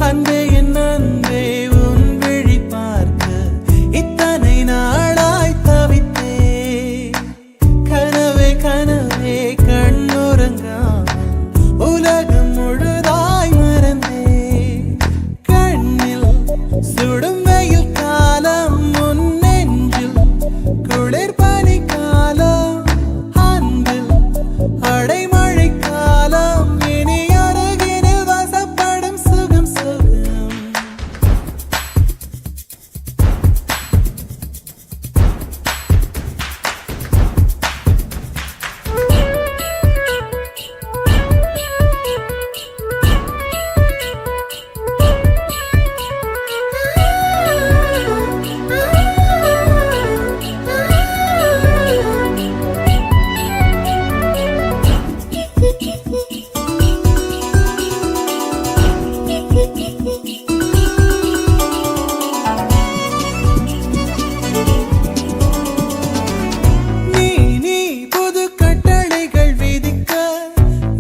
அன்பே என் அன்பே உன் விழி பார்க்க இத்தனை நாளாய் தவித்தே. கனவே கனவே கண்ணுறங்காமல் உலகம் முழுதாய் மறந்தே. கண்ணில் சுடும் வெயில் காலம், உன் நெஞ்சில் குளிர் பனி காலம், அன்பில் அடைமழை காலம், இனி அருகினில் வசப்படும் சுகம் சுகம். நீ புது கட்டளைகள் விதிக்க,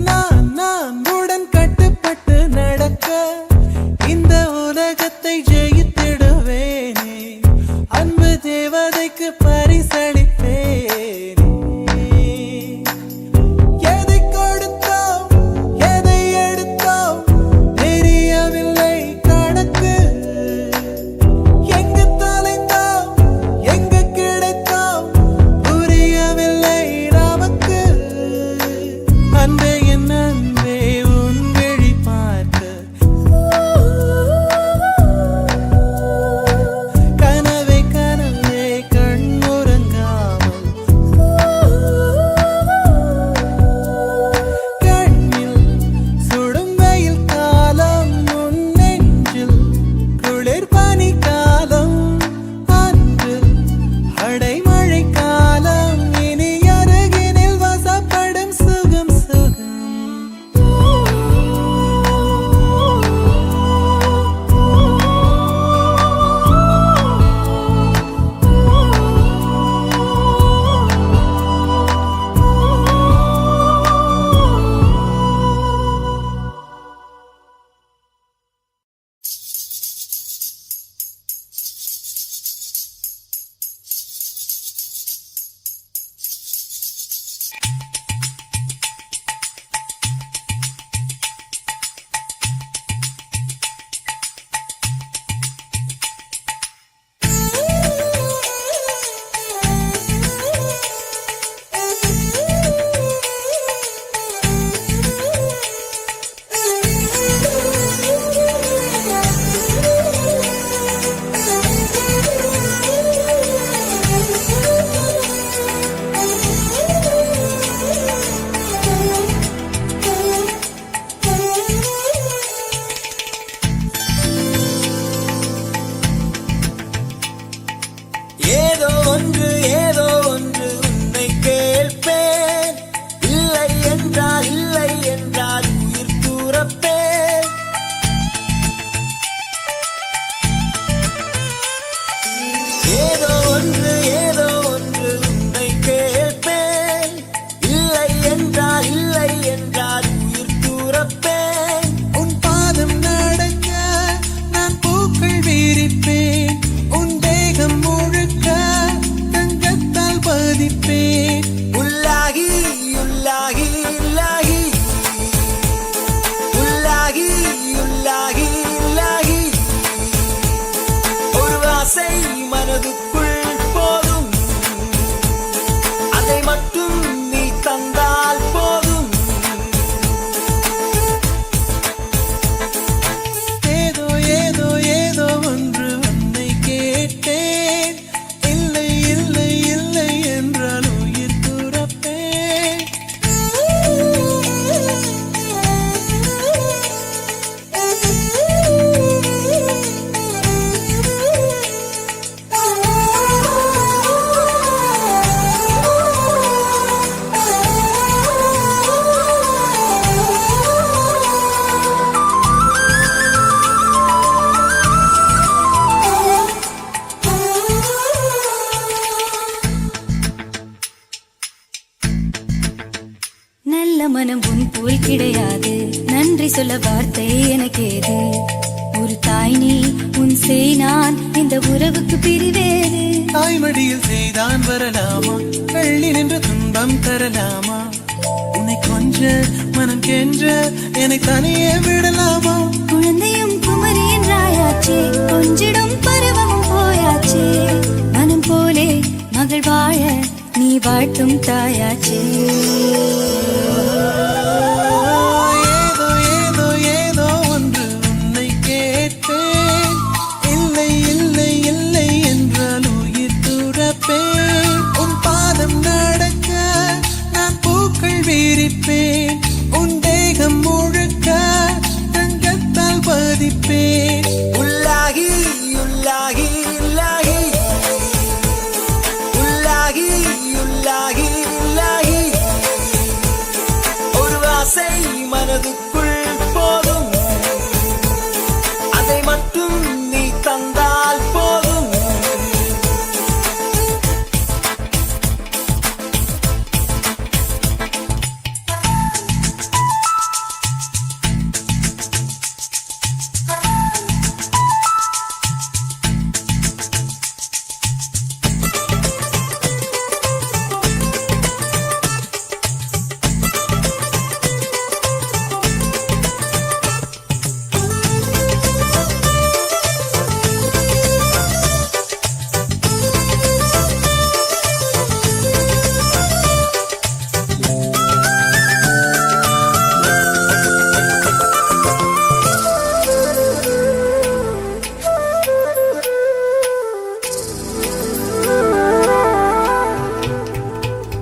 நான் உடன் கட்டுப்பட்டு நடக்க, இந்த உலகத்தை ஜெயித்திடுவேனே. அன்பு தேவதைக்கு பரிசளிப்பேனே. எதை கொடுத்தோம் எதை எடுத்தோம் தெரியவில்லை கணக்கு. எங்கு தொலைந்தோம் எங்கு கிடைத்தோம் புரியவில்லை நமக்கு. அன்பே என் அன்பே உன் விழி பார்க்க கனவே கனவே கண்ணுறங்காமல் கண்ணில் சுடும் வெயில் காலம், உன் நெஞ்சில் குளிர் பனி காலம், அன்பில் அடைமழை காலம், இனி அருகினில் வசப்படும் சுகம் சுகம். ஏதோ ஒன்று உன்னை கேட்பேன். இல்லை என்றால் உயிர் தூரப்பேன். ஏதோ ஒன்று உன்னை கேட்பேன். இல்லை என்றால் உயிர் தூரப்பேன். உன் பாதம் நடக்க நான் பூக்கள் விரிப்பேன். உன் தேகம் முழுக்க தங்கத்தால் பதிப்பேன். உள்ளாகி உள்ளாகி உள்ளாகி உள்ளாகி உள்ளாகி உள்ளாகி ஒரு ஆசை மனதுக்குள் போதும். அதை மட்டும் நீ தந்தால் போதும். ஏதோ ஏதோ ஏதோ ஒன்று உன்னை கேட்டேன். இல்லை இல்லை இல்லை என்றால் உயிர் துறப்பேன். நல்ல மனம் உன் போல் கிடையாது. நன்றி சொல்ல வார்த்தை எனக்கேது. ஒரு தாய் நீ உன் செய் நான் இந்த உறவுக்கு பிரிவேறு. தாய்மடியில் செய்தான் வரலாமா, கள்ளி நின்று துன்பம் தரலாமா, உன்னை கொஞ்ச மனம் கென்ற என்னை தனியே விடலாமா. குழந்தையும் குமரி என்றாயாச்சே, கொஞ்சிடும் பருவமும் போயாச்சே, மனம் போலே மகள் வாழ நீ வாழ்த்தும் தாயாச்சே. ஏதோ ஏதோ ஏதோ ஒன்று உன்னை கேட்பேன், இல்லை இல்லை இல்லை என்றால் உயிர் துறப்பேன். உன் பாதம் நடக்க நான் பூக்கள் விரிப்பேன், உன் தேகம் முழுக்க தங்கத்தால் பதிப்பேன். உள்ளாகி உள்ளாகி உள்ளாகி உள்ளாகி உள்ளாகி உள்ளாகி ஒரு ஆசை மனதுக்குள் போதும், அதை மட்டும் நீ தந்தால் போதும்.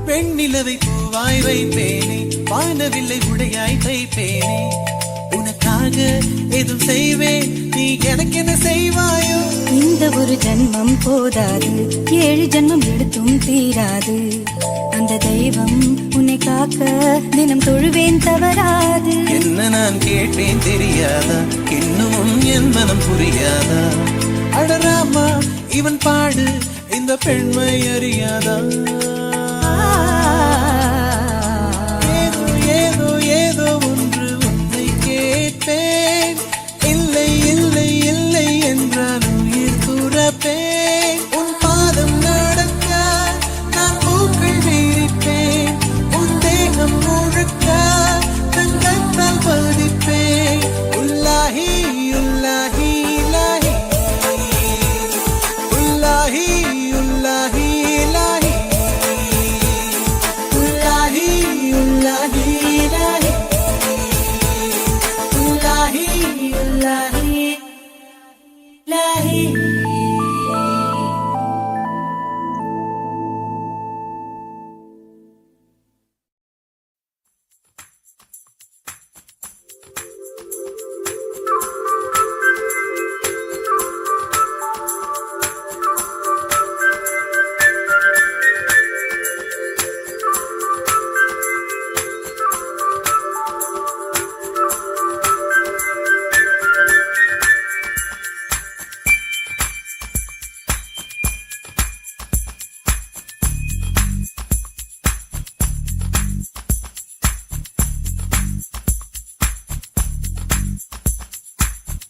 வெண்ணிலவை பூவாய் வைப்பேனே, வானவில்லை உடையாய் தைப்பேனே, உனக்காக எதுவும் செய்வேன், நீ எனக்கு என்ன செய்வாயோ. இந்த ஒரு ஜன்மம் போதாது, 7 ஜன்மம் எடுத்தும் தீராது, அந்த தெய்வம் உன்னை காக்க தினம் தொழுவேன் தவறாது. என்ன நான் கேட்பேன் தெரியாதா, இன்னமும் என் மனம் புரியாதா. அடராமா இவன் பாடு இந்த பெண்மை அறியாதா. ஏதோ ஏதோ ஏதோ ஒன்று உன்னை கேட்பேன், இல்லை இல்லை இல்லை என்றால் உயிர் துறப்பேன். உன் பாதம் நடக்க நான் பூக்கள் விரிப்பேன், உன் தேகம் முழுக்க தங்கத்தால் பதிப்பேன். உள்ளாகி உள்ளாகி உள்ளாகி உள்ளாகி உள்ளாகி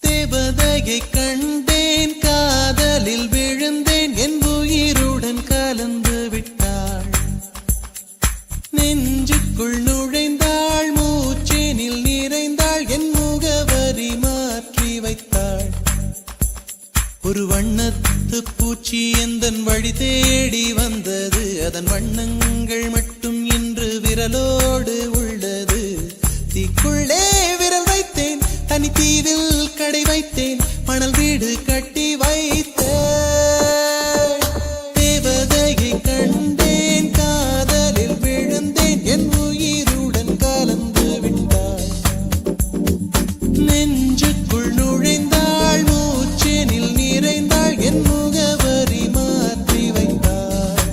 தேவதையை கண்டேன், காதலில் விழுந்தேன், என் உயிருடன் கலந்து விட்டாள். நெஞ்சுக்குள் நுழைந்தாள், மூச்சேனில் நிறைந்தாள், என் முகவரி மாற்றி வைத்தாள். ஒரு வண்ணத்து பூச்சி எந்தன் வழி தேடி வந்தது, அதன் வண்ணங்கள் மட்டும் இன்று விரலோடு உள்ளது. தீக்குள்ளே விரல் வைத்தேன், தனி தீவில் கடை வைத்தேன், மணல் வீடு கட்டி வைத்தேன். தேவதையை கண்டேன், காதலில் விழுந்தேன், என் உயிருடன் கலந்து விட்டாள். நெஞ்சுக்குள் நுழைந்தாள், மூச்சேனில் நிறைந்தாள், என் முகவரி மாற்றி வைத்தாள்.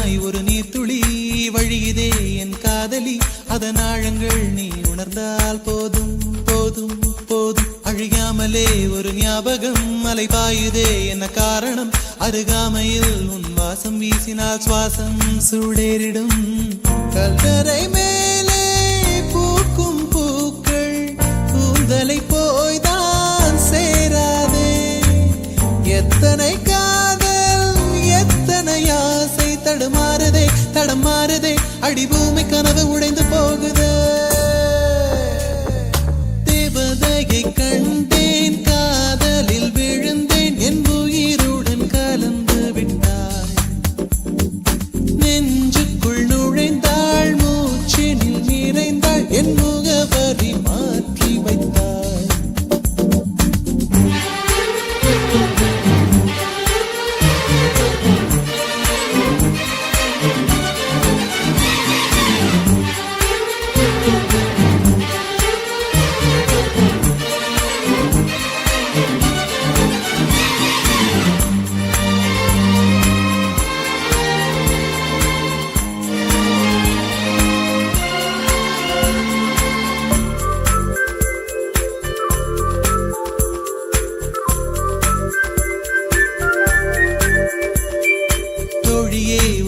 ஓரமாய் ஒரு நீர்த்துளி வழியுதே என் காதலி. அதன் ஆழங்கள் நீ உணர்ந்தால் போதும் போதும் போதும். அழியாமலே ஒரு ஞாபகம் அலை பாயுதே என்ன காரணம்? அருகாமையில் உன் வாசம் வீசினால் சுவாசம் சூடேறிடும். கல்லறை மேலே பூக்கும் பூக்கள் கூந்தலை போய்தான் சேராதே. எத்தனை காதல் எத்தனை ஆசை தடுமாறுதே தடமாறுதே. அடிபூமி கனவு உடைந்து போகுதே. தேவதையை கண்டேன் காதலில் விழுந்தேன் என் உயிருடன் கலந்து விட்டாள். நெஞ்சுக்குள் நுழைந்தாள் மூச்சினில் நிறைந்தாள் என் முகவரி மாற்றி வைத்தாள்.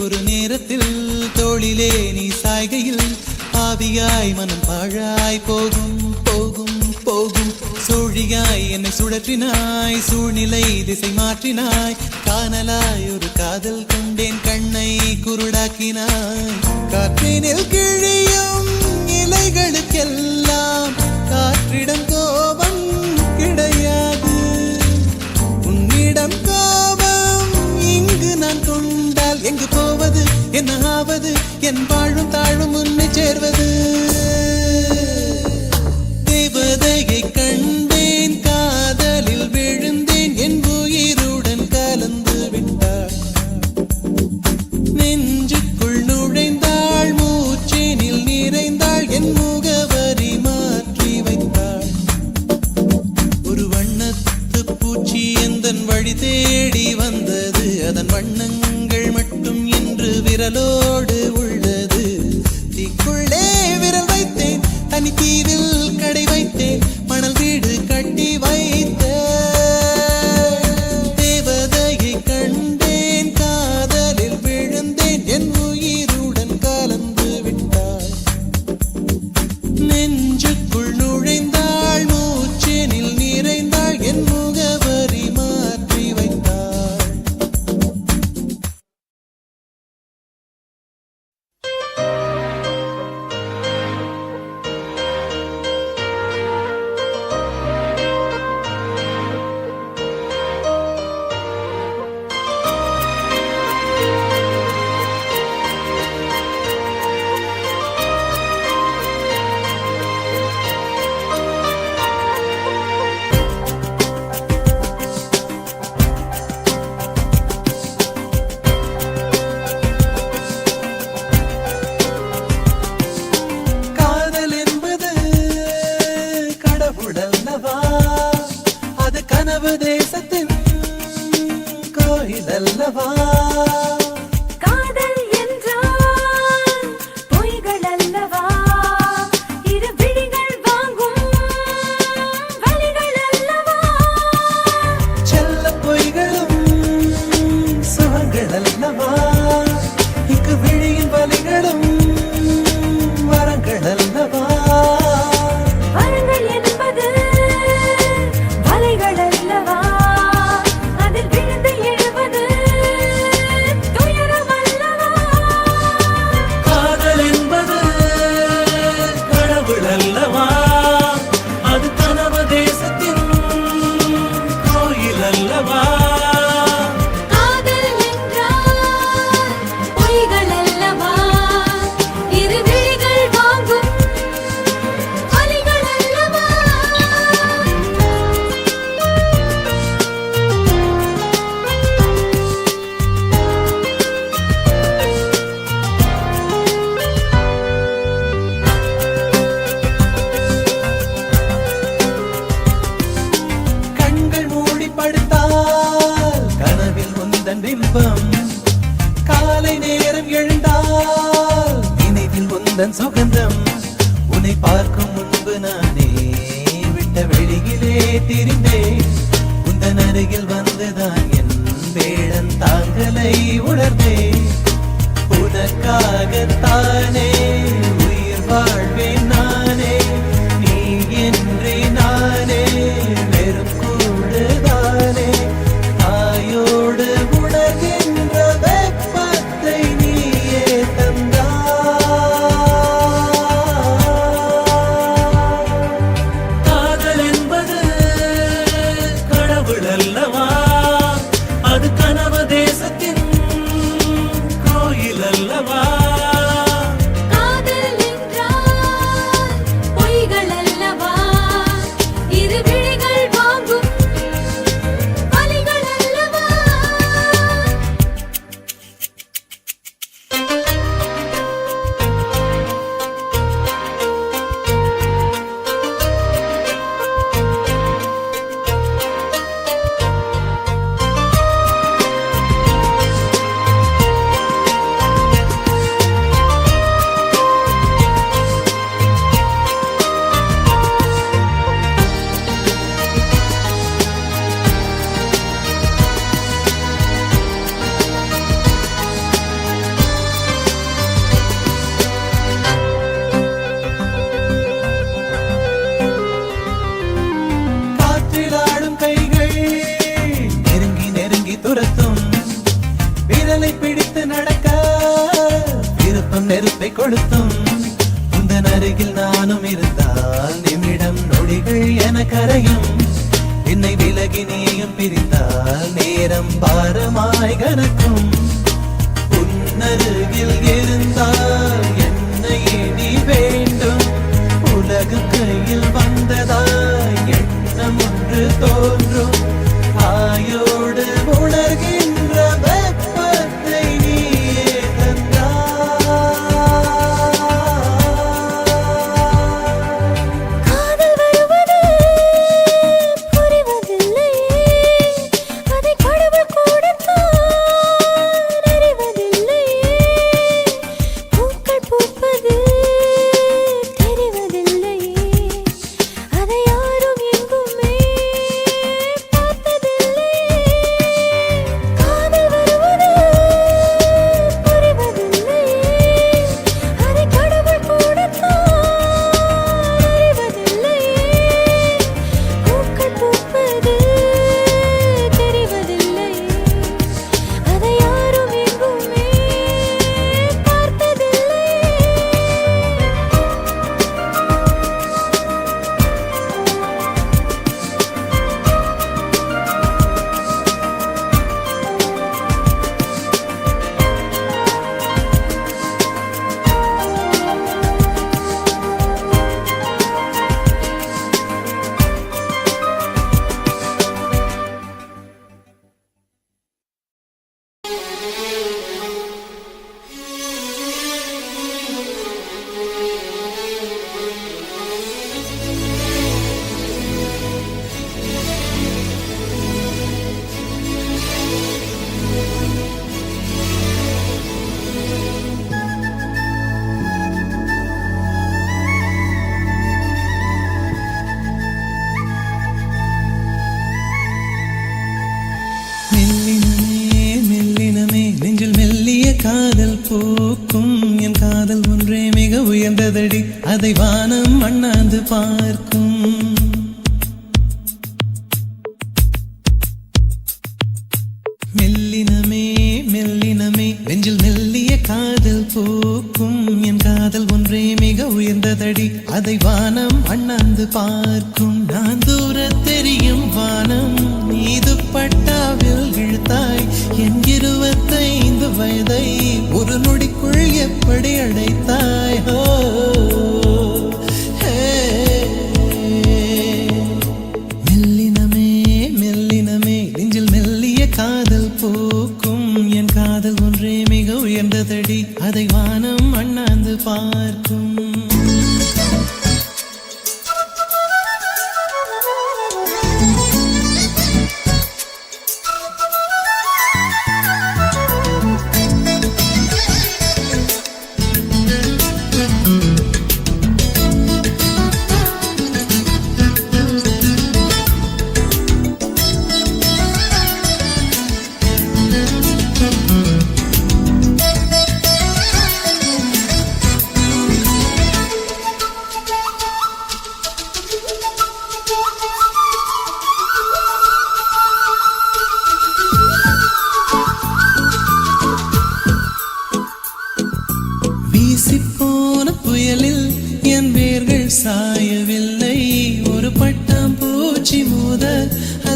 ஒரு நேரத்தில் தோளிலே நீ சாய்கையில் ஆவியாய் மனம் பாழாய் போகும் போகும் போகும். சூழியாய் என்னை சுழற்றினாய் சூழ்நிலை திசை மாற்றினாய். காணலாய் ஒரு காதல் கொண்டேன் கண்ணை குருடாக்கினாய். காற்றினில் கிழியும் இலைகளுக்கெல்லாம் காற்றிடம் கோபம் கிடையாது. உன்னிடம் கோபம் இங்கு நான் கொண்டால் எங்கு போவது என்ன ஆவது? என் வாழும் தாழும் உன்னை சேர்வது. தேவதையை கண்டேன் காதலில் விழுந்தேன் என் உயிருடன் கலந்து விட்டாள். நெஞ்சுக்குள் நுழைந்தாள் மூச்சினில் நிறைந்தாள் என் முகவரி மாற்றி வைத்தாள். ஒரு வண்ணத்து பூச்சி எந்தன் வழி தேடி வந்தது. அதன் வண்ணங்கள் மட்டும் இன்று விரலோடு உள்ளது. தீக்குள்ளே விரல் வைத்தேன் தனி தீவில் கடை வைத்தேன் மணல் வீடு கட்டி வைத்தேன். தேவதையை கண்டேன் காதலில் விழுந்தேன் என் உயிருடன் கலந்து விட்டாள். நெஞ்சுக்குள் நுழைந்தாள் மூச்சினில் நிறைந்தாள் என் முகவரி மாற்றி வைத்தாள். காதல் என்றால் பொய்கள் அல்லவா? இரு விழிகள் வாங்கும் வலிகள் அல்லவா? செல்ல பொய்களும் சுகங்கள் அல்லவா? இங்கு விழியின் வலிகளும் வரங்கள் அல்லவா? வரங்கள் என்பது வலைகள் அல்லவா? அதில் விழுந்து எழுவது துயரம் அல்லவா? காதல் என்பது கடவுள் அல்லவா? அது கனவு தேசத்தின் கோயில் அல்லவா? காதல் என்றால் பொய்கள் அல்லவா? இரு விழிகள் வாங்கும் வலிகள் அல்லவா? கண்கள் மூடி படுத்தால் கனவில் உந்தன் பிம்பம். காலை நேரம் நேரம் எழுந்தால் நினைவில் உந்தன் சுகந்தம் உன்னை பார்க்கும் முன்பு நானே விட்ட வெளியிலே திரிந்தேன் உந்தன் அருகில் வந்துதான் என் வேடன் தாங்கலை உணர்ந்தேன் உனக்காகத்தானே உயிர் வாழ்வேன் நானே நீ என்றே நானே வெறும் கூடுதானே தாயோடு உணர்கின்ற வெப்பத்தை நீயே தந்தாய் காதல் என்பது கடவுள் அல்லவா அது கனவு தேசத்தின் கோயில் அல்லவா காதல் என்றால் பொய்கள் அல்லவா இரு விழிகள் வாங்கும் வலிகள் அல்லவா காற்றிலாடும் கைகள் நெருங்கி நெருங்கி துரத்தும் விரலை பிடித்து நடக்க விருப்பம் நெருப்பை கொளுத்தும் உந்தன் அருகில் நானும் இருந்தால் நிமிடம் நொடிகள் என கரையும் என்னை விலகி நீயும் பிரிந்தால் நேரம் பாரமாய் கனக்கும் உன்னருகில் இருந்தால் என்னை நீ வேண்டும் உலகம் கையில் வந்ததாய் எண்ணம் ஒன்று தோன்றும் ஆயோடு உணர்கின்ற வெப்பத்தை நீயே தந்தாய் காதல் வருவது புரிவதில்லையே அதை கடவுள் கூடத்தான் அறிவதில்லையே பூக்கள் பூப்பது தெரிவதில்லையே அதை யாரும் எங்குமே பார்த்ததில்லையே காதல் வருவது புரிவதில்லையே அதை கடவுள் கூடத்தான் அறிவதில்லையே பூக்கள் பூப்பது தெரிவதில்லையே அதை யாரும் எங்குமே பார்த்ததில்லையே மெல்லினமே மெல்லினமே நெஞ்சில் மெல்லிய காதல் பூக்கும் என் காதல் ஒன்றே மிக உயர்ந்ததடி அதை வானம் அண்ணாந்து பார்க்கும் மெல்லினமே மெல்லினமே நெஞ்சில் மெல்லிய காதல் பூக்கும் என் காதல் ஒன்றே மிக உயர்ந்ததடி அதை வானம் அண்ணாந்து பார்க்கும் நான் தூர தெரியும் வானம் மீது பட்டாவில் இழுத்தாய் என் 25 வயதை ஒரு நொடிக்குள் எப்படி அடைத்தாய் ஹோ ஹே. மெல்லினமே மெல்லினமே நெஞ்சில் மெல்லிய காதல் பூக்கும் என் காதல் ஒன்றே மிக உயர்ந்ததடி அதை வானம் அண்ணாந்து பார்க்கும் காதல்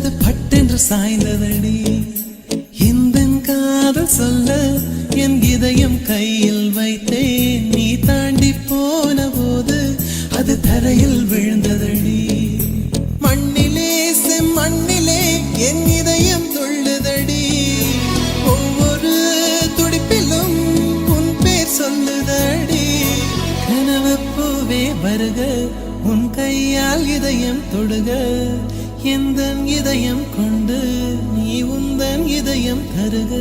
அது பட்டென்று சாய்ந்ததடி எந்தன் காதல் சொல்ல என் இதயம் கையில் வைத்தேன் நீ தாண்டி போன போது அது தரையில் விழுந்ததடி மண்ணிலே செம்மண்ணிலே என் இதயம் துள்ளுதடி ஒவ்வொரு துடிப்பிலும் உன் பேர் சொல்லுதடி கனவு பூவே வருக உன் கையால் இதயம் தொடுக எந்தன் இதயம் கொண்டு நீ உந்தன் இதயம் தருக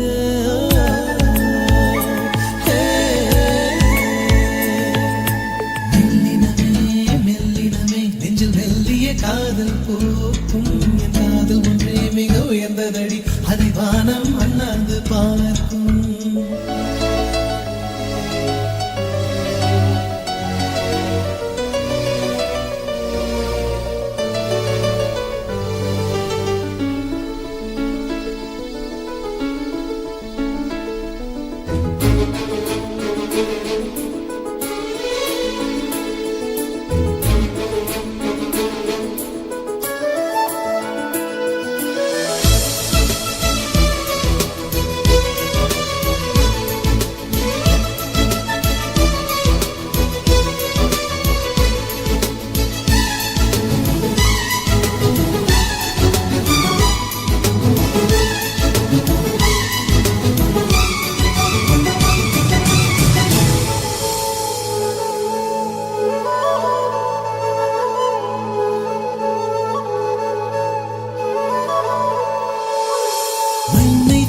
காதல் போக்கும் என் காதல் ஒன்றே மிக உயர்ந்ததடி அதை வானம் அண்ணாந்து பார்க்கும்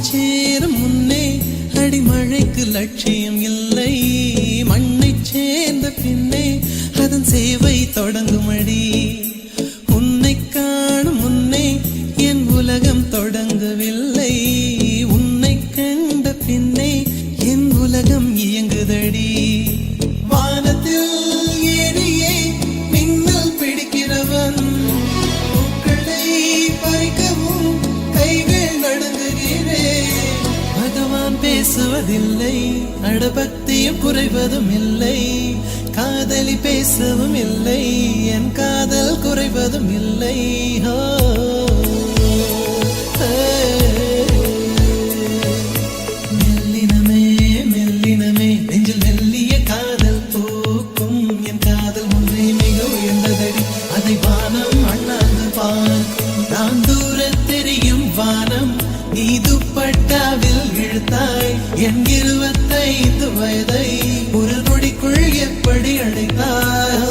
சேரும் முன்னே அடிமழைக்கு லட்சியம் இல்லை மண்ணை சேர்ந்த பின்னே அதன் சேவை தொடங்கும் அடி உன்னை காணும் முன்னே என் உலகம் தொடங்கவில்லை உன்னை கண்ட பின்னே என் உலகம் இயங்குதடி வானத்தில் ஏறியே மின்னல் பிடிக்கிறவன் பூக்களை பறிக்கவும் கைகள் நடுங்குகிறேன் பகவான் பேசுவதில்லை அடபக்தியும் குறைவதும் இல்லை காதலி பேசவும் இல்லை என் காதல் குறைவதும் இல்லை மெல்லினமே மெல்லினமே நெஞ்சில் மெல்லிய காதல் பூக்கும் என் காதல் ஒன்றே மிக உயர்ந்ததடி அதை வானம் அண்ணாந்து பார்க்கும் நான் தூர தெரியும் வானம் நீ துப்பட்டாவில் இழுத்தாய் என் 25 வயதை ஒரு நொடிக்குள் எப்படி அடைத்தாய்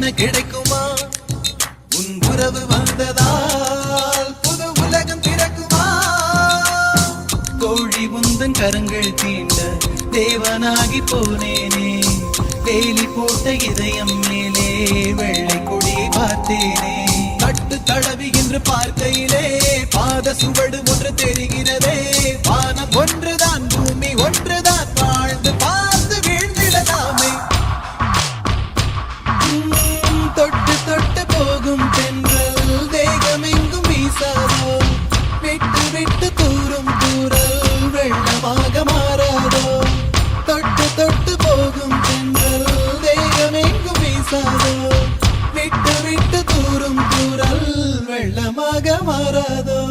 என கிடைக்குமா உன் உறவு வந்ததால் புது உலகம் பிறக்குமா கோழி உந்தன் கரங்கள் தீண்ட தேவனாகி போனேனே வேலி போட்ட இதயம் மேலே வெள்ளை கொடியை பார்த்தேனே கட்டு தடவி என்று பார்க்கையிலே பாத சுவடு ஒன்று தெரிகிறதே வானம் ஒன்றுதான் பூமி ஒன்றுதான் வாழ்ந்து பார்த்து வீழ்ந்திடலாமே தொட்டு தொட்டு போகும் தென்றல் தேகமெங்கும் வீசாதோ விட்டு விட்டு தூரும் தூரல் வெள்ளமாக மாறாதோ தொட்டு தொட்டு போகும் தென்றல் தேகமெங்கும் வீசாதோ விட்டு விட்டு தூரும் தூரல் வெள்ளமாக மாறாதோ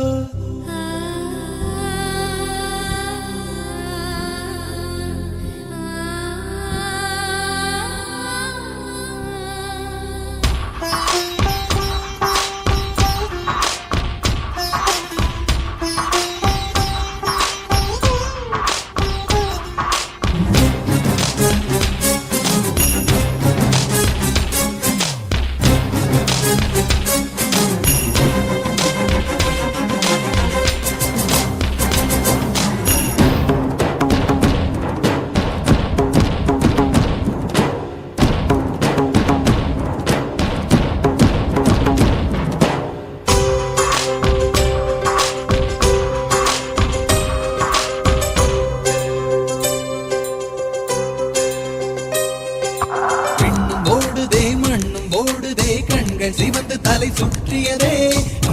சிவந்து தலை சுற்றியதே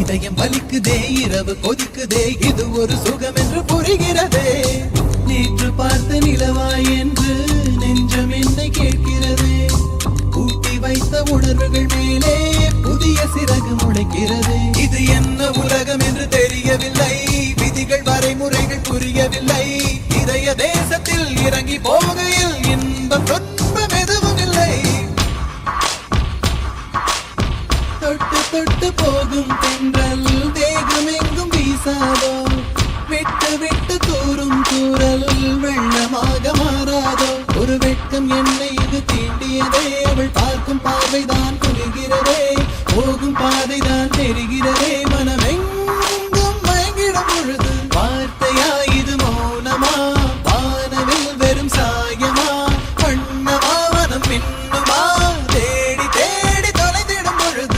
இதயம் வலிக்குதே இரவு கொதிக்குதே இது ஒரு சுகம் என்று புரிகிறதே நேற்று பார்த்த நிலவாய் என்று நெஞ்சம் என்னை கேட்கிறதே கூட்டி வைத்த உணர்வுகள் மேலே புதிய சிறகு முளைக்கிறதே இது என்ன உலகம் என்று தெரியவில்லை விதிகள் வரைமுறைகள் புரியவில்லை இதய தேசத்தில் இறங்கி போகையில் இன்பம் துன்பம் எதுவும் இல்லை தொட்டு தொட்டு போகும் தென்றல் தேகமெங்கும் வீசாதோ விட்டு விட்டு தூரும் தூரல் வெள்ளமாக மாறாதோ ஒரு வெட்கம் என்னை இது தீண்டியதே அவள் பார்க்கும் பார்வைதான் புரிகிறதே போகும் பாதைதான் தெரிகிறதே மனமெங்கும் மயங்கிடும் பொழுது வார்த்தையா இது மௌனமா வானவில் வெறும் சாயமா வண்ணமா மனம் மின்னுமா தேடி தேடி தொலைந்திடும் பொழுது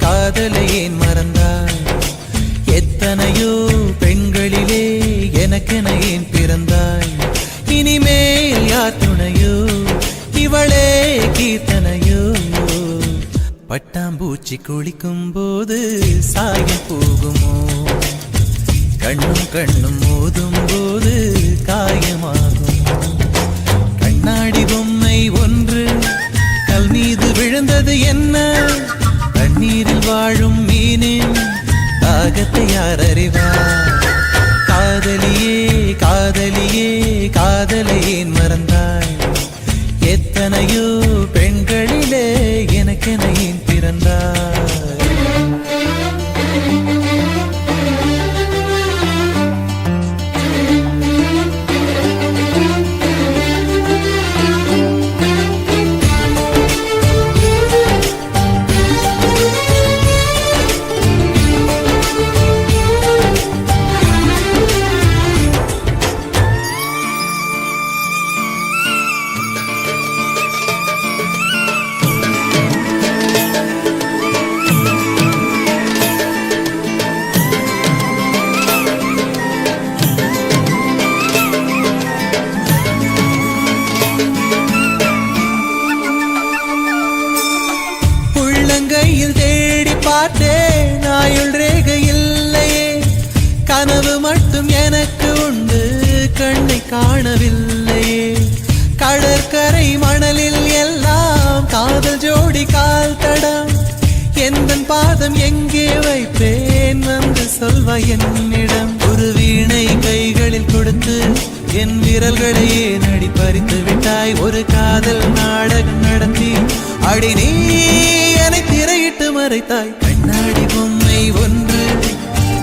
காதலையேன் மறந்தாய் எத்தனையோ பெண்களிலே எனக்கென ஏன் பிறந்தாய் இனிமேல் யார் துணையோ இவளே கீர்த்தனையோ பட்டாம்பூச்சி குளிக்கும் போது சாயம் போகுமோ கண்ணும் கண்ணும் மோதும் போது காயமாகும் கண்ணாடி பொம்மை ஒன்று கல் மீது விழுந்தது என்ன தண்ணீரில் வாழும் மீனின் தாகத்தை யார் அறிவார் காதலியே காதலியே காதலையேன் மறந்தாய் எத்தனையோ பெண்களிலே எனக்கென ஏன் பிறந்தாய் பார்த்தேன் ஆயுள் ரேகை இல்லையே, கனவு மட்டும் எனக்கு உண்டு கண்ணை காணவில்லையே. கடற்கரை மணலில் எல்லாம் காதல் ஜோடி கால் தடம், எந்தன் பாதம் எங்கே வைப்பேன் வந்து சொல்வாய் என்னிடம். ஒரு வீணை கைகளில் கொடுத்து என் விரல்களையே நடி பறித்து விட்டாய். ஒரு காதல் நாடகம் நடத்தி அடி நீ என்னை திரையிட்டு மறைத்தாய். கண்ணாடி பொம்மை ஒன்று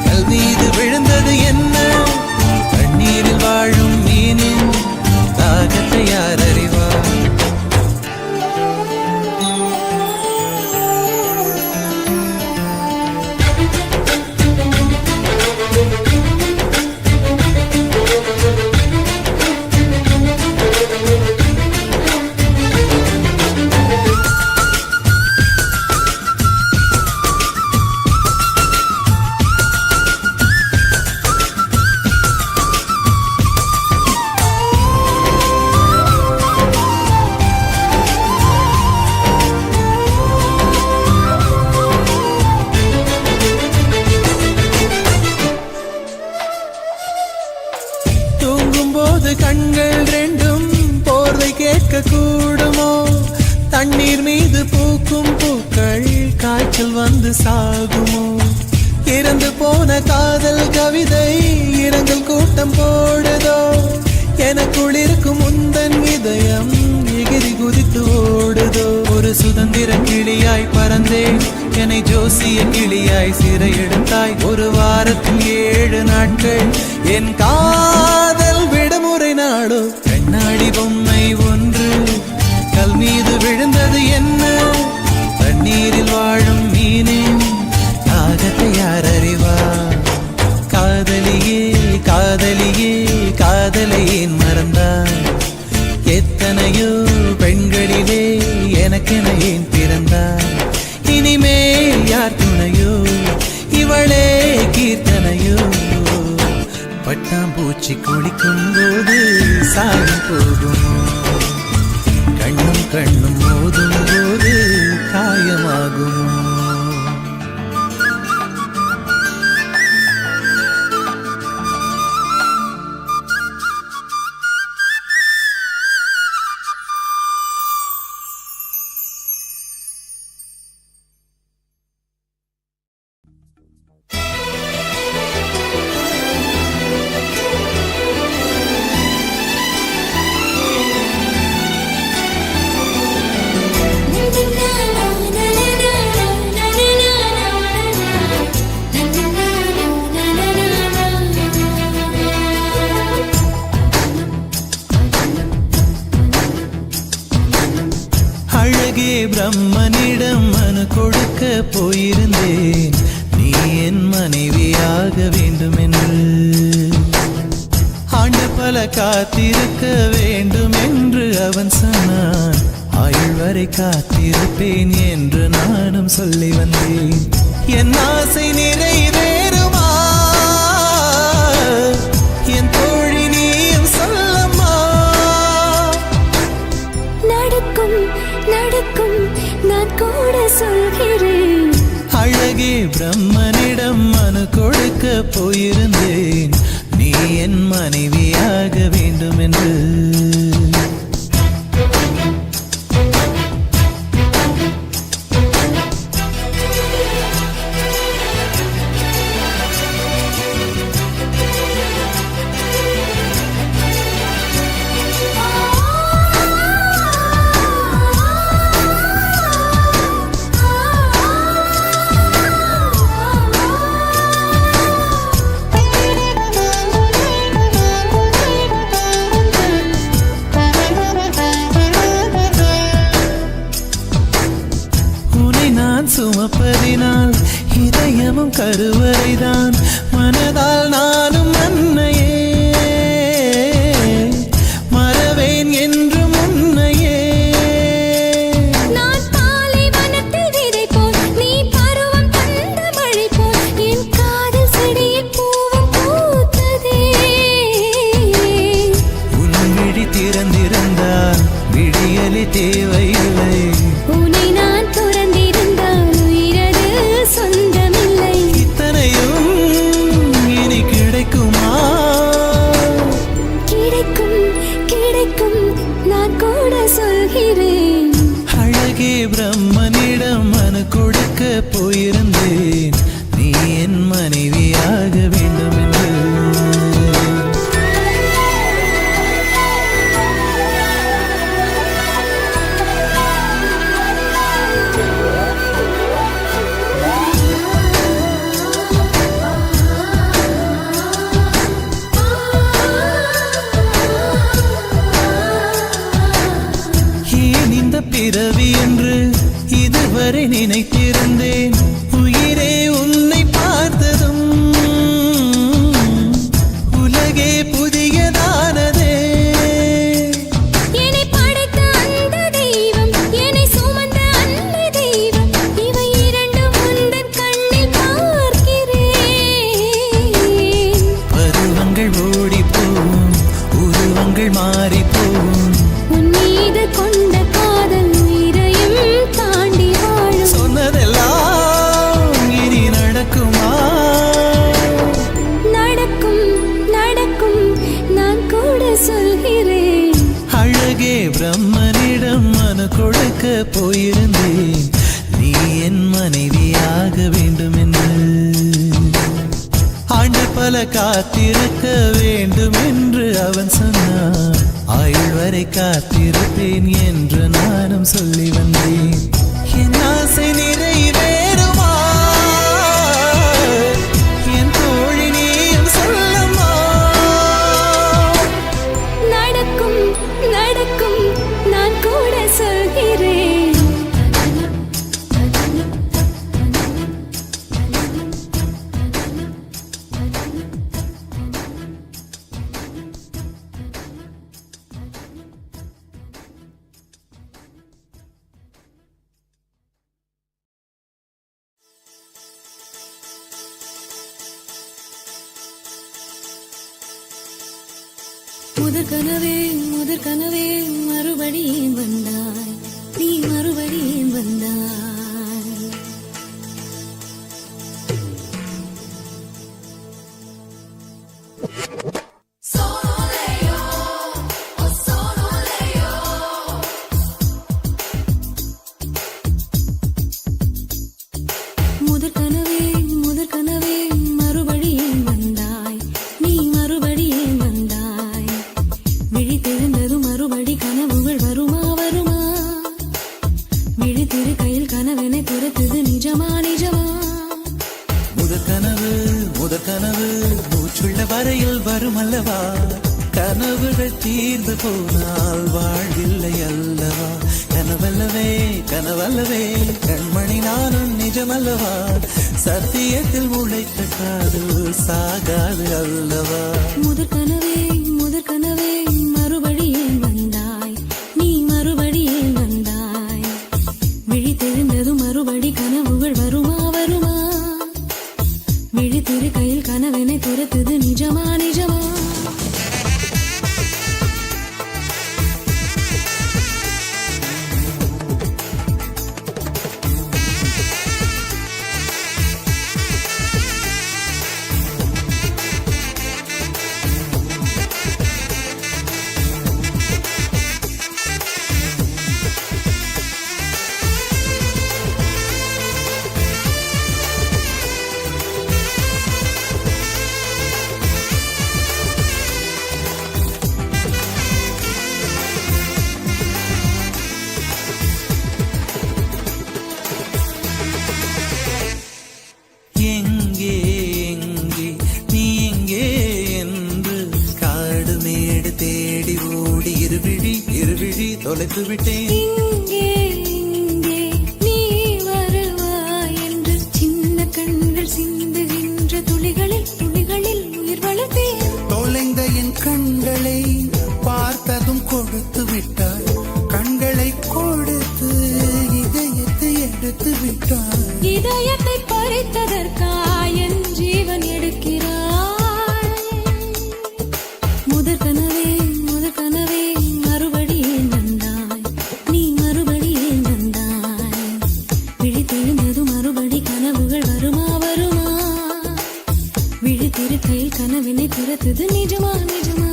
கல் மீது விழுந்தது என்ன, கண்ணீரில் வாழும் மீனின் தாகத்தை யார் அறிவார். கண்கள் ரெண்டும் போர்வை கேட்க கூடுமோ, தண்ணீர் மீது பூக்கும் பூக்கள் காய்ச்சல் வந்து சாகுமோ. இறந்து போன காதல் கவிதை இரங்கல் கூட்டம் போடுதோ, எனக்குள் இருக்கும் உந்தன் இதயம் எகிரி குதித்து ஓடுதோ. ஒரு சுதந்திர கிளியாய் பறந்தேன், என்னை ஜோசிய கிளியாய் சிறை எடுத்தாய். ஒரு வாரத்தில் 7 நாட்கள் என் காதல் விடுமுறை நாடோ. கண்ணாடி பொம்மை ஒன்று கல் மீது விழுந்தது என்ன, தண்ணீரில் வாழும் மீனின் தாகத்தை யார் அறிவார். காதலியே காதலியே காதலை ஏன் மறந்தார், எத்தனையோ பெண்களிலே எனக்கென ஏன் பிறந்தார். இனிமேல் யார் துணையோ, இவளே கீர்த்தனையோ. பட்டாம்பூச்சி குளிக்கும் போது சாயம் போகுமோ, கண்ணும் கண்ணும் மோதும் போது காயமாகுமோ. பிரம்மனிடம் மனு கொடுக்க போயிருந்தேன், நீ என் மனைவியாக வேண்டும் என்று. ஆண்டு பல காத்திருக்க வேண்டும் என்று அவன் சொன்னான், ஆயுள் வரை காத்திருப்பேன் என்று நானும் சொல்லி வந்தேன். என் ஆசை நிறைவேறுமா என் தோழி நீயும் சொல்லம்மா. நடக்கும் நடக்கும் நான் கூட சொல்கிறேன். அழகே பிரம்மனிடம் மனு கொடுக்க போயிருந்தேன், நீ என் மனைவியாக வேண்டும் என்று. சுமப்பதினால் இதயமும் கருவறைதான், மனதால் நானும் அன்னையே மறவேன் என்று முன்னையே. நான் பாலைவனத்தில் விதை போல், நீ பருவம் தந்த மழை போல், என் காதல் செடியில் பூவும் பூத்ததே. உன் விழி திறந்திருந்தால் விடியலி தேவையில்லை, உன்னை நான் துறந்திருந்தால் உயிரது சொல் சொல்கிறேன். அழகே பிரம்மனிடம் மனு கொடுக்க போயிருந்தேன், நீ என் மனைவியாக வேண்டும் என்று. ஏன் இந்த பிறவி என்று இதுவரை நினைத்திருந்தேன், உயிரே உன்னை பார்த்ததும் உலகே புதியதானதே. என்னை படைத்த அந்த தெய்வம், என்னை சுமந்த அந்த தெய்வம், இவை இரண்டும் உந்தன் கண்ணில் பார்க்கிறேன். பருவங்கள் ஓடிப்போம், உருவங்கள் மாறிப்போம், உன் மீது கொண்ட காதல் உயிரையும் தாண்டி வாழும். சொன்னதெல்லாம் இனி நடக்குமா? நடக்கும் நடக்கும், நான் கூட சொல்கிறேன். அழகே பிரம்மனிடம் மனு கொடுக்க போயிருந்தேன், நீ என் மனைவியாக வேண்டும் என்று. ஆண்டு பல காத்திருக்க வேண்டும் என்று அவன் சொன்னான், ஆயுள் வரை காத்திருப்பேன் என்று நானும் சொல்லி வந்தேன். என் ஆசை நிறைவேறுமா? என் தோழி நீயும் சொல்லம்மா. நடக்கும் நடக்கும், நான் கூட சொல்கிறேன். முதற் கனவே மறுபடியும் வந்தாய், நீ மறுபடியும் வந்தாய். முதற் கனவே மறுபடியும் வந்தாய், நீ மறுபடியும் வந்தாய். விழித்தெழுந்ததும் மறுபடி கனவுகள் வருமா வருமா? விழித்திரு கையில் கனவெனை துரத்துது நிஜமா நிஜமா? முதற் கனவு மூச்சுள்ள வரையில் வரும் அல்லவா? கனவுகள் தீர்ந்து போனால் வாழ்வில்லை அல்லவா? கனவல்லவே கனவல்லவே கண்மணி நானும் நிஜமல்லவா? சத்தியத்தில் உழைத்த காதல் சாகாது அல்லவா? முதற் கனவே மறுபடியும் வந்தாய், நீ மறுபடியும் வந்தாய். விழித்தெழுந்ததும் மறுபடி கனவுகள் வருமா வருமா? விழித்திரு கையில் கனவெனை துரத்துது நிஜமா நிஜமா? தொலைத்து விட்டேன். இங்கே நீ வருவாய் என்று சின்ன கண்கள் சிந்துகின்ற துளிகளில் உயிர் வளர்த்தேன். தொலைந்த என் கண்களை பார்த்ததும் கொடுத்து விட்டாய், கண்களை கொடுத்து இதயத்தை எடுத்து விட்டாய். இதயத்தை பறித்ததற்காய் என் ஜீவன் எடுக்கிறாய். முதற் கனவே மறுபடியும் வந்தாய், நீ மறுபடியும் வந்தாய். விழித்தெழுந்ததும் மறுபடி கனவுகள் வருமா வருமா? விழித்திருக்கையில் கனவினை துரத்துது நிஜமா நிஜமா?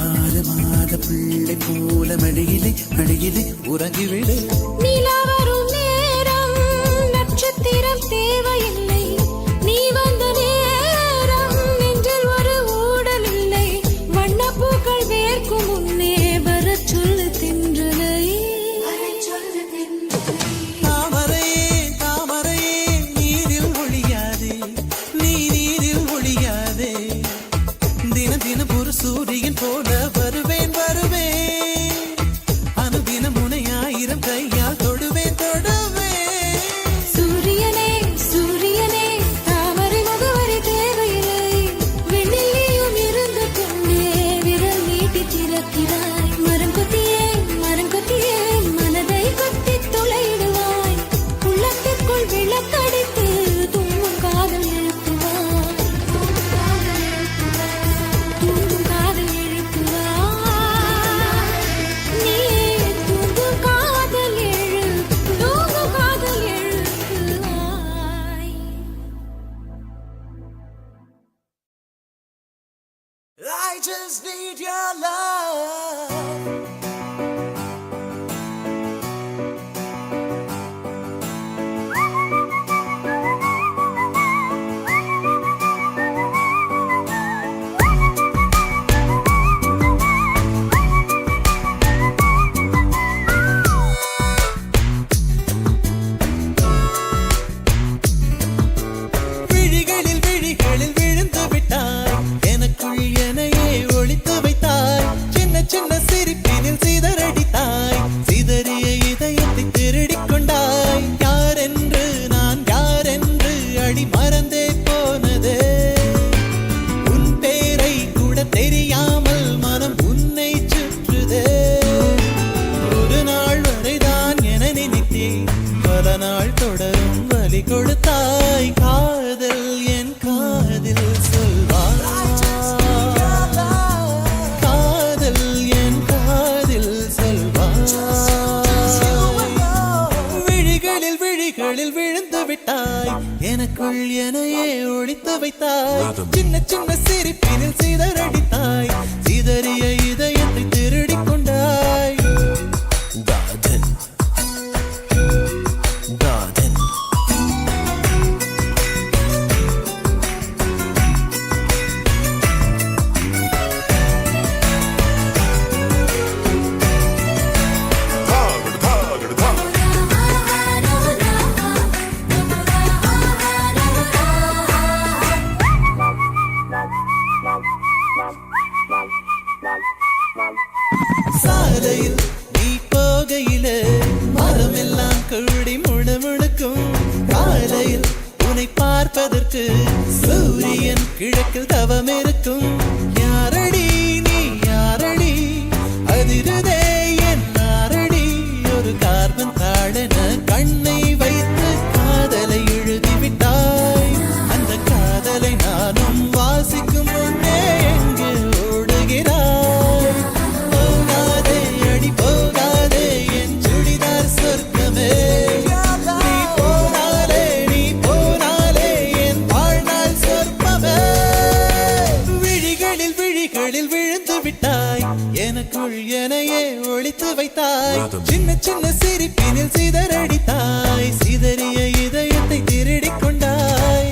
ஆறு மாத பிள்ளை போல மடியிலே மடியிலே உறங்கிவிடு. நிலா வரும் நேரம் நட்சத்திரம் தேவையில்லை, நீ வந்த நேரம் நெஞ்சில் ஒரு ஊடல் இல்லை, வண்ணப்பூக்கள் வேர்க்கும் முன்னே வரச் சொல்லு தென்றலை. தாமரையே தாமரையே நீரில் ஒழியாதே, நீ நீரில் ஒழியாதே, தின தினம் ஒரு சூரியன் போல வருவேன் வருவேன், அனுதினம் உன்னை 1000 கையால் தொடுவேன் தொடுவேன். சூரியனே சூரியனே தாமரை முகவரி தேவையில்லை, வெண்ணிலையும் இருந்து கொண்டே விரல் நீட்டி திறக்கிறாய், மரம் கொத்தியே மனதை கொத்தி துளையிடுவாய், உள்ளத்திற்குள் விளக்கடித்து தும்மும் காதல் எழுப்புவாய், தூங்கும் காதல் எழுப்புவாய், நீ தூங்கும் காதல் எழுப்புவாய். I just need your love. விழிகளில் விழிகளில் விழுந்து விட்டாய், எனக்குள் எனையே ஒளித்து வைத்தாய், சின்ன சின்ன சிரிப்பினில் சிதறடித்தாய், சிதறிய இதயத்தை திருடிக் கொண்டாய், யாரென்று நான் யாரென்று அடி மறந்தே போனதே, உன் பேரை கூட தெரியாமல் மனம் உன்னை சுற்றுதே, ஒரு நாள் வரைதான் என நினைத்தேன், பல நாள் தொடரும் வலி கொடுத்தாய், காதல் என் காதில் சொல்வாய், காதல் என் காதில் சொல்வாய், விழிகளில் விழிகளில் விழுந்து விட்டாய், எனக்குள் எனையே ஒளித்து வைத்தாய், சின்ன சின்ன சிரிப்பினில் சிதறடித்தாய், சிதறிய இதயத்தை திருடிக் கொண்டாய். காதல் காதல் சாலையில் நீ போகையிலே மரமெல்லாம் கூடி முணுமுணுக்கும், காலையில் உன்னை பார்ப்பதற்கு சூரியன் கிழக்கில் தவம் இருக்கும், யாரடி நீ யாரடி அதிருதே என் நாரடி, ஒரு கார்பன் தாழன கண்ணை வைத்து காதலை எழுதிவிட்டாய், அந்த காதலை நானும் வாசிக்கும் முன்னே எங்கே ஓடுகிறாய், போகாதே அடி போகாதே என் சுடிதார் சொர்க்கமே, நீ போனாலே என் வாழ்நாள் சொர்ப்பமே, விழிகளில் விழிகளில் விழுந்து விட்டாய், எனக்குள் எனையே ஒளித்து வைத்தாய், சின்ன சின்ன சிரிப்பினில் சிதறடித்தாய், சிதறிய இதயத்தை திருடிக் கொண்டாய்.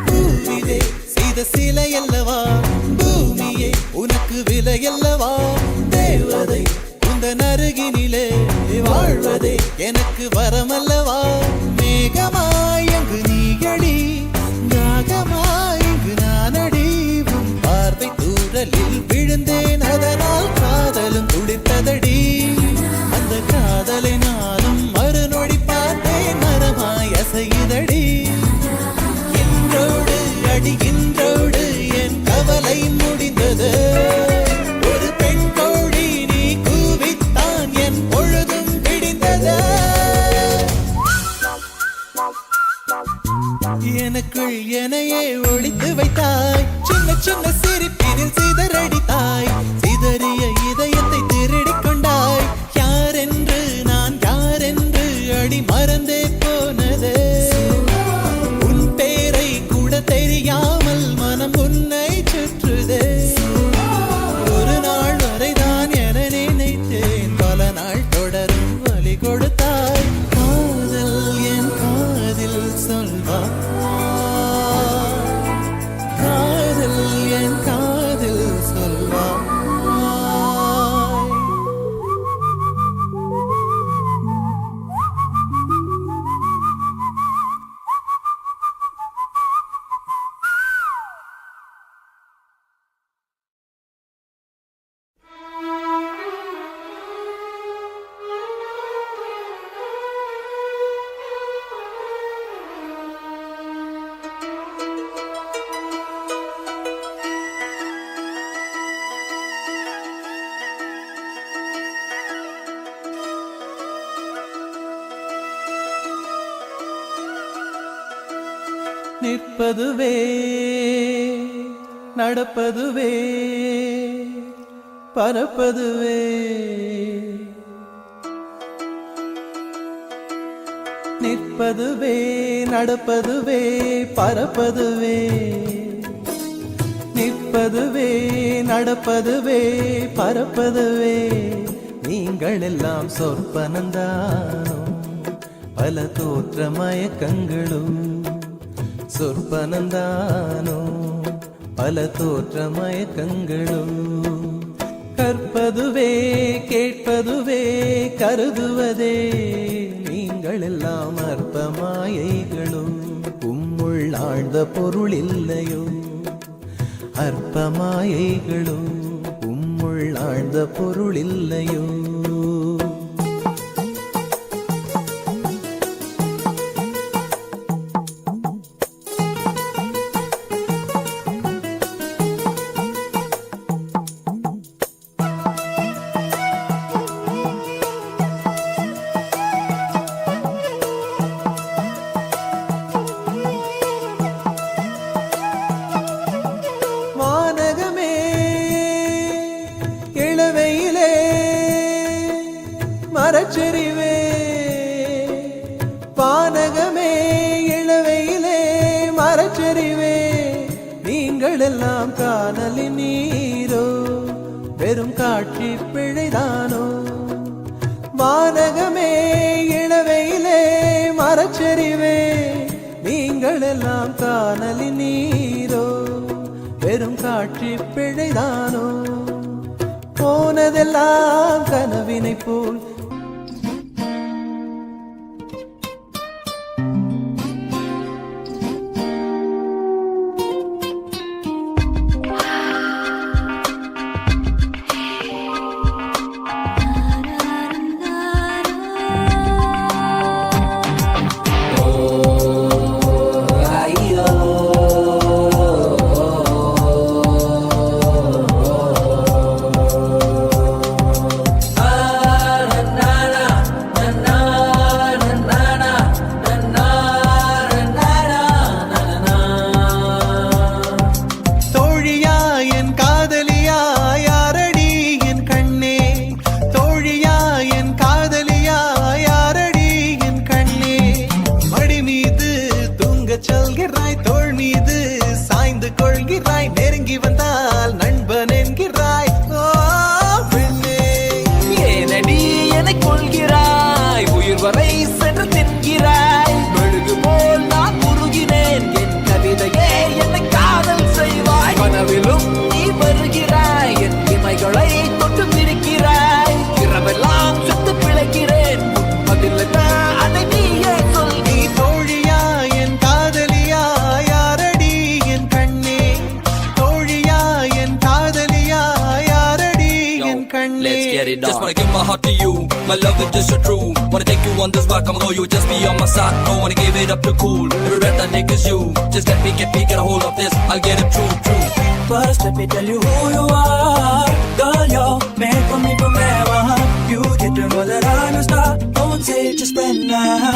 பூவிலே செய்த சிலை அல்லவா, பூமியே உனக்கு விலை அல்லவா, தேவதை உந்தன் அருகினிலே வாழ்வதே எனக்கு வரமல்லவா, மேகமாய் அங்கு நீயடி, தாகமாய் இங்கு நானடி, உன் பார்வை தூரலில் விழுந்தேன், அதனால் காதலும் துளிர்த்ததடி, அந்த காதலை நானும் மறுநொடி பார்த்தேன், மரமாய் அசையுதடி, இன்றோடு அடி இன்றோடு என் கவலை முடிந்தது, ஒரு பெண் கோழி நீ நிற்பதுவே நடப்பதுவே பறப்பதுவே நிற்பதுவே நடப்பதுவே பறப்பதுவே நிற்பதுவே நடப்பதுவே பறப்பதுவே நீங்கள் எல்லாம் சொற்பனந்தானோ பல தோற்ற மயக்கங்களும் சொற்பனந்தானோ பல தோற்ற மயக்கங்களும் கற்பதுவே கேட்பதுவே கருதுவதே நீங்கள் எல்லாம் அற்ப மாயைகளும் உம்முள் ஆழ்ந்த பொருள் இல்லையோ அற்ப மாயைகளும் உம்முள் ஆழ்ந்த பொருள் இல்லையோ வானகமே இளவையிலே மரச்செறிவே வானகமே இளவையிலே மரச்செறிவே நீங்கள் எல்லாம் காணலின் நீரோ வெறும் காட்சி பிழைதானோ வானகமே இளவையிலே மரச்செறிவே நீங்கள் எல்லாம் காணலின் நீரோ வெறும் காட்சி பிழைதானோ போனதெல்லாம் கனவினை போல் சொல்கிறாய் தோள் மீது சாய்ந்து கொள்கிறாய் நெருங்கி வந்தால் நண்பன் என்கிறாய் ஓ பெண்ணே ஏனடி என்னை கொள்கிறாய் உயிர் வரை சென்று தின்கிறாய் மெழுகு போல் நான் உருகினேன் என் கவிதையே என்னை காதல் செய்வாய் கனவிலும் நீ வருகிறாய் என் இமைகளை தொட்டு பிரிக்கிறாய் இரவெல்லாம் சுட்டு பிழைக்கிறேன் பதில் அதை நீயே சொல் நீ தோழியா என் காதலியா யாரடி என் கண்ணே தோழியா என் காதலியா யாரடி என் கண்ணே Let's get it on. Just wanna give my heart to you. My love is just so true. Wanna take you on this rock, I'm you just be on my side. Don't wanna give it up to cool. Every breath I take is you. Just let me get a hold of this. I'll get it true. First let me tell you who you are. Girl, you're made for me forever. You get to know that I'm a star. Don't say just spend now.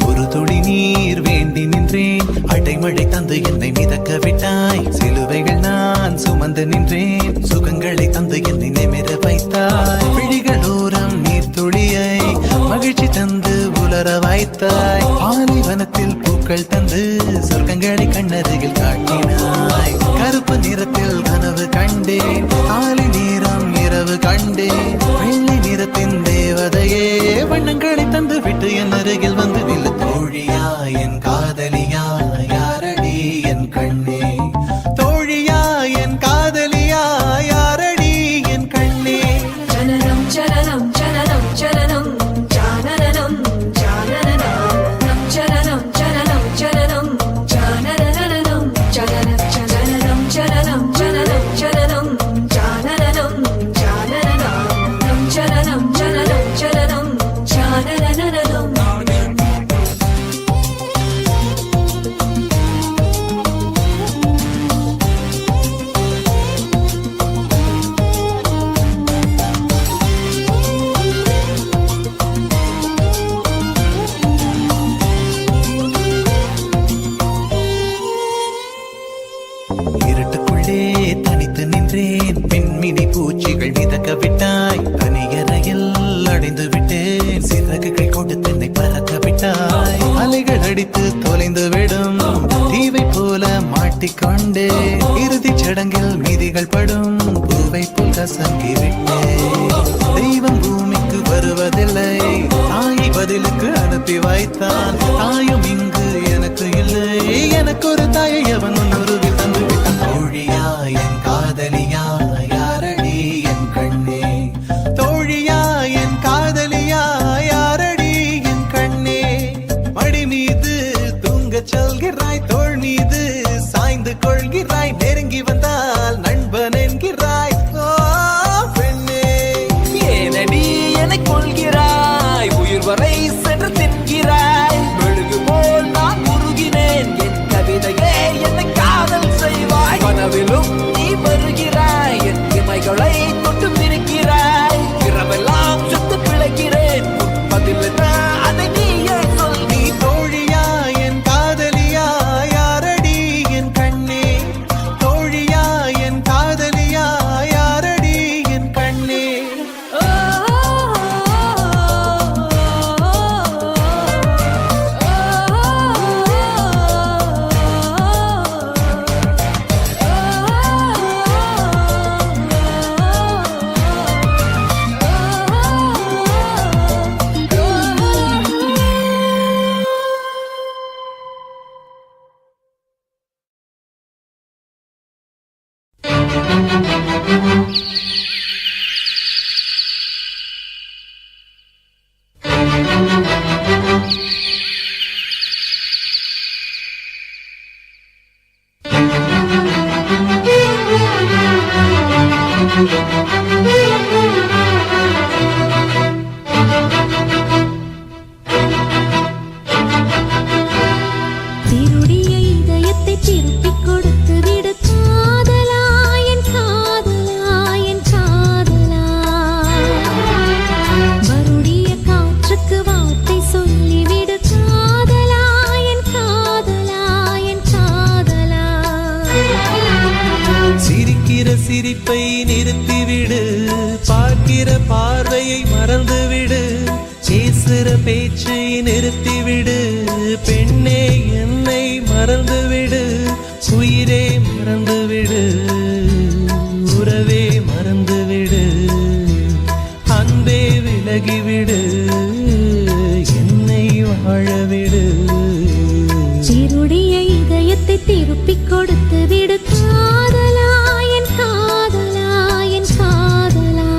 ஒரு துளி நீர் வேண்டி நின்றேன் அடைமழை தந்து என்னை மிதக்க விட்டாய் சிலுவைகள் நான் சுமந்து நின்றேன் சுகங்களை தந்து என்னை நிமிர வைத்தாய் விழிகளோரம் நீர் துளியை மகிழ்ச்சி தந்து உலர வைத்தாய் பாலைவனத்தில் பூக்கள் தந்து சொர்க்கங்களை கண்ணருகில் காட்டினாய் கருப்பு நிறத்தில் கனவு கண்டேன் காலை நேரம் இரவு கண்டேன் வெள்ளை நிறத்தின் தேவதையே வண்ணங்களை தந்து விட்டு என் அருகில் வந்து நில்ல தோழியா என் காதலியா யாரடி என் கண்ணே தோழியா என் காதலியா யாரடி என் கண்ணே ஜனனம் ஜனனம் ஜனனம் ஜனனம் ஜானனம் ஜானனம் ஜனனம் ஜனனம் ஜனனம் ஜானனம் ஜனனம் ஜனனம் ஜனனம் ஜனனம் ஜனனம் ஜானனம் ஜானனம் ஜனனம் ஜனனம் ஜனனம் ஜானனம் சடங்கில் மீதிகள் படும் பூவை போல் கசங்கி விட்டேன். தெய்வம் பூமிக்கு வருவதில்லை, தாயை பதிலுக்கு அனுப்பி வைத்தான். தாயும் இங்கு எனக்கு இல்லை, எனக்கு ஒரு தாயை அவன் உருவில் தந்து விட்டான். தோழியா என் காதலியா யாரடி என் கண்ணே, தோழியா என் காதலியா யாரடி என் கண்ணே. மடி மீது தூங்கச் சொல்கிறாய், தோள் மீது சாய்ந்து கொள்கிறாய், நெருங்கி வந்தால் நண்பன் என்கிறாய். ஓ பெண்ணே, ஏனடி என்னை கொள்கிறாய், உயிர் வரை சென்று தின்கிறாய். மெழுகு போல் நான் உருகினேன், என் கவிதையே என்னை காதல் செய்வாய். கனவிலும் நீ வருகிறாய், என் இமைகளை தொட்டு பிரிக்கிறாய். இரவெல்லாம் சுத்து பிழைக்கிறேன், பதில் என்ன அதை நீயே சொல். நீ தோழியா என் காதலியா யாரடி என் கண்ணே, தோழியா என் காதலியா யாரடி என் கண்ணே. திருடிய இதயத்தை திருப்பிக் கொடுத்து விடு காதலா, என் காதலா, என் காதலா. வருடிய காற்றுக்கு வார்த்தை சொல்லிவிடு காதலா, என் காதலா, என் காதலா. சிரிக்கிற சிரிப்பை நிறுத்திவிடு, பார்க்கிற பார்வையை மறந்துவிடு, பேசுற பேச்சை நிறுத்திவிடு, பெண்ணே என்னை மறந்துவிடு, உயிரே மறந்துவிடு, உறவே மறந்துவிடு, அன்பே விலகிவிடு, என்னை வாழவிடு. திருடிய இதயத்தை திருப்பிக் கொடுத்து விடு காதலா, என் காதலா, என் காதலா.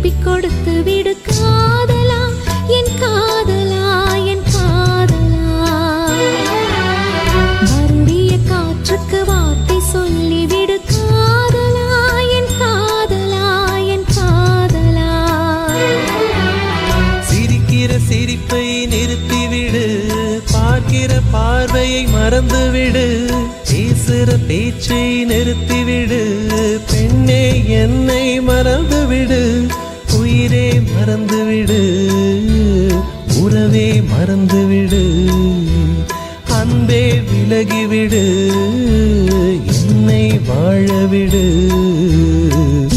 திருப்பிக் கொடுத்து விடு காதலா என் காதலா என் காதலா மறுடிய காற்றுக்கு வார்த்தை சொல்லிவிடு காதலா என் காதலா என் காதலா சிரிக்கிற சிரிப்பை நிறுத்திவிடு, பார்க்கிற பார்வையை மறந்துவிடு, பேசுற பேச்சை நிறுத்திவிடு, பெண்ணே என்னை மறந்துவிடு, உயிரே மறந்துவிடு, உறவே மறந்துவிடு, அன்பே விலகிவிடு, என்னை வாழவிடு.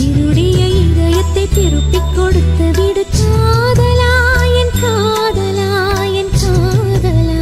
இருடிய இதயத்தை திருப்பிக் கொடுத்து விடு காதலா என் காதலா என் காதலா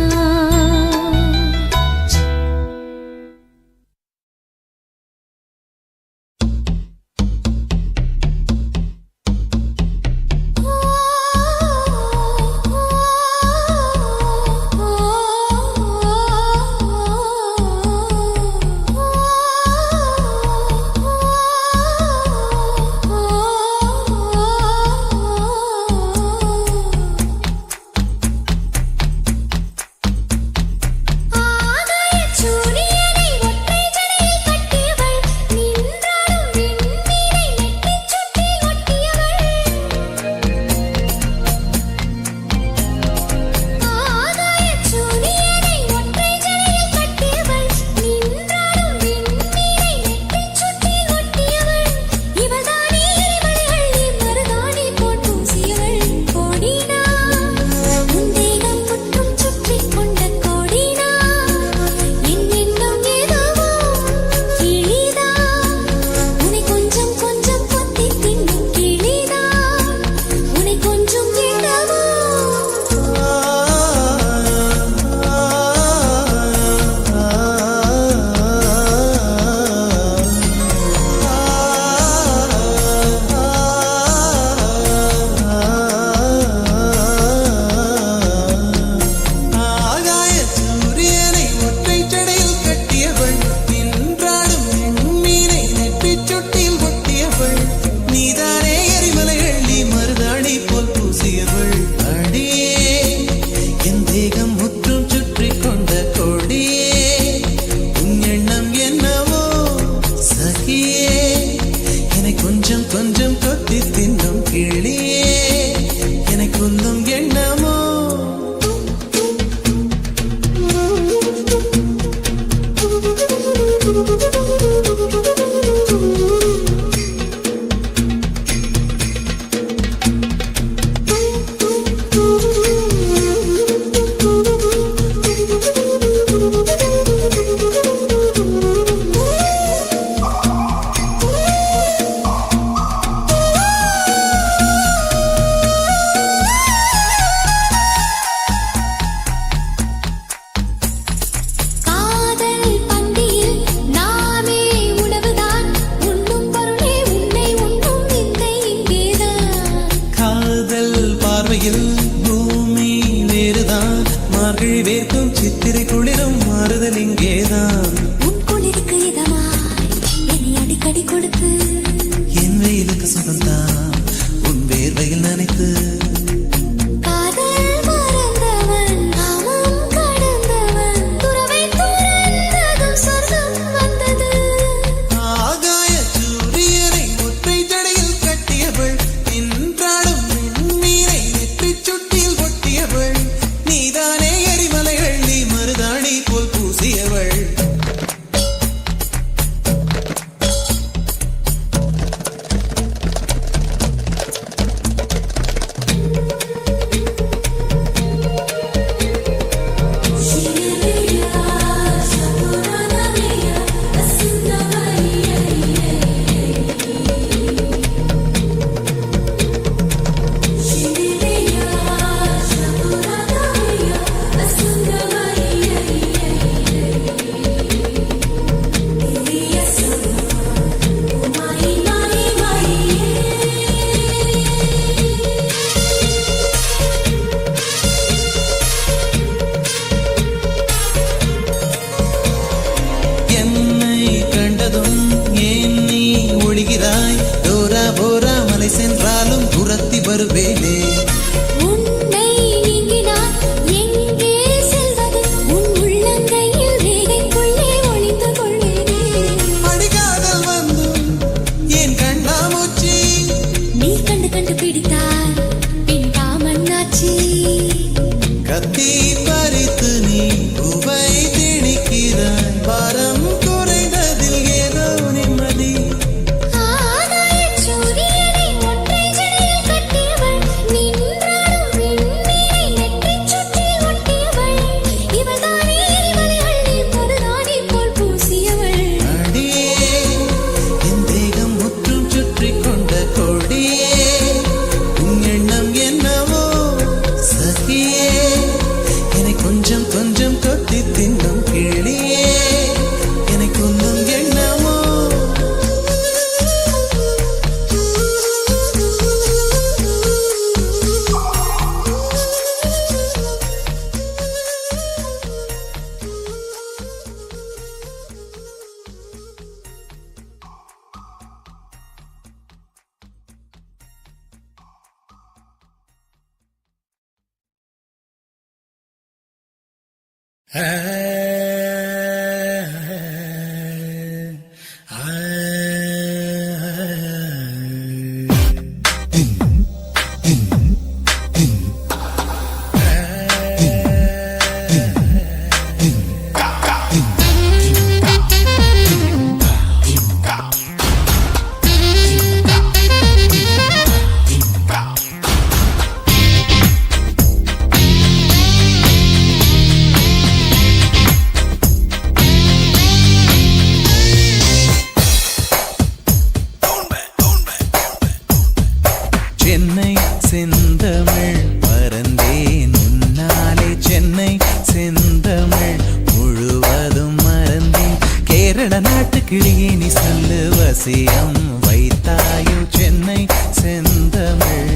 சென்னை செந்தமிழ் மறந்தேன் உன்னாலே சென்னை செந்தமிழ் முழுவதும் மறந்தேன் கேரள நாட்டு கிளியே நீ சொல்லு வசியம் வைத்தாயோ சென்னை செந்தமிழ்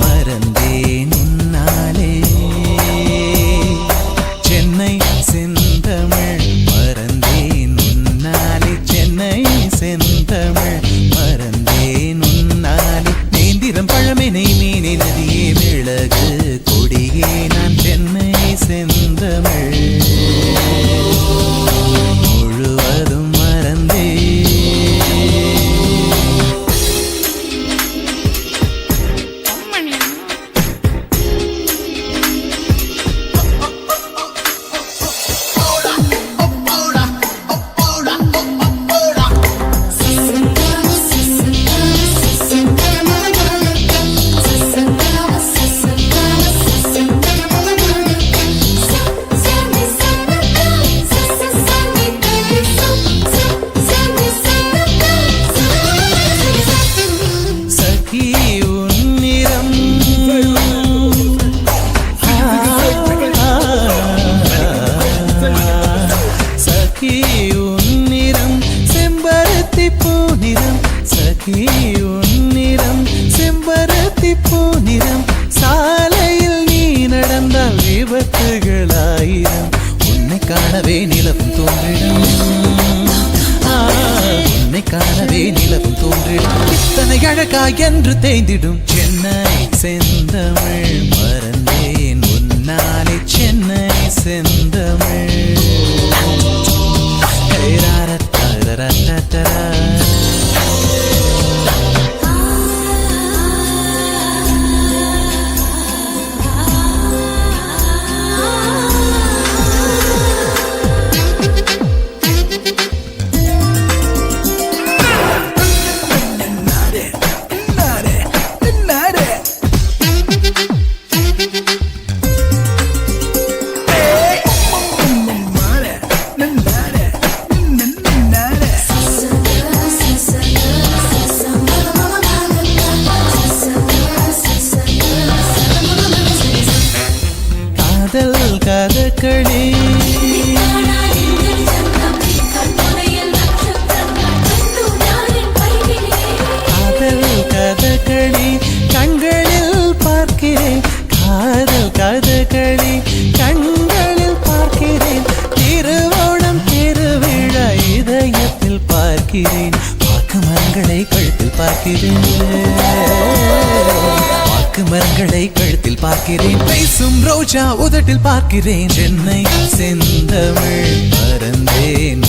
மறந்தேன் உன்னாலே சென்னை செந்தமிழ் மறந்தேன் உன்னாலே சென்னை செந்தமிழ் மறந்தேன் உன்னாலே நேந்திரம் பழமெனை மீனே நதியே மிளகு கொடியே நான் சென்னை செந்தமிழ் முழுவதும் மறந்தேன் சகி உன்னிறம் சகி உன்னிறம் செம்பருத்தி பூநிறம் சகி உன்னிறம் செம்பருத்தி பூநிறம் சாலையில் நீ நடந்தால் விபத்துகளாயிரம் உன்னை காணவே நிலவும் தோன்றிடும் உன்னை காணவே நிலவும் தோன்றிடும் இத்தனை அழகா என்று தேய்ந்திடும் சென்னை செந்தமிழ் மறந்தேன் உன்னாலே சென்னை செந்தமிழ் ஹே ராரா காதல் கதகளி காதல் கதகளி கண்களில் பார்க்கிறேன் காதல் கதகளி கண்களில் பார்க்கிறேன் திருவோணம் திருவிழா இதயத்தில் பார்க்கிறேன் வாக்கு மரங்களை கழுத்தில் பார்க்கிறேன் வாக்கு மரங்களை கழுத்தில் பார்க்கிறேன் பேசும் ரோஜா உதட்டில் பார்க்கிறேன் சென்னை செந்தமிழ் மறந்தேன்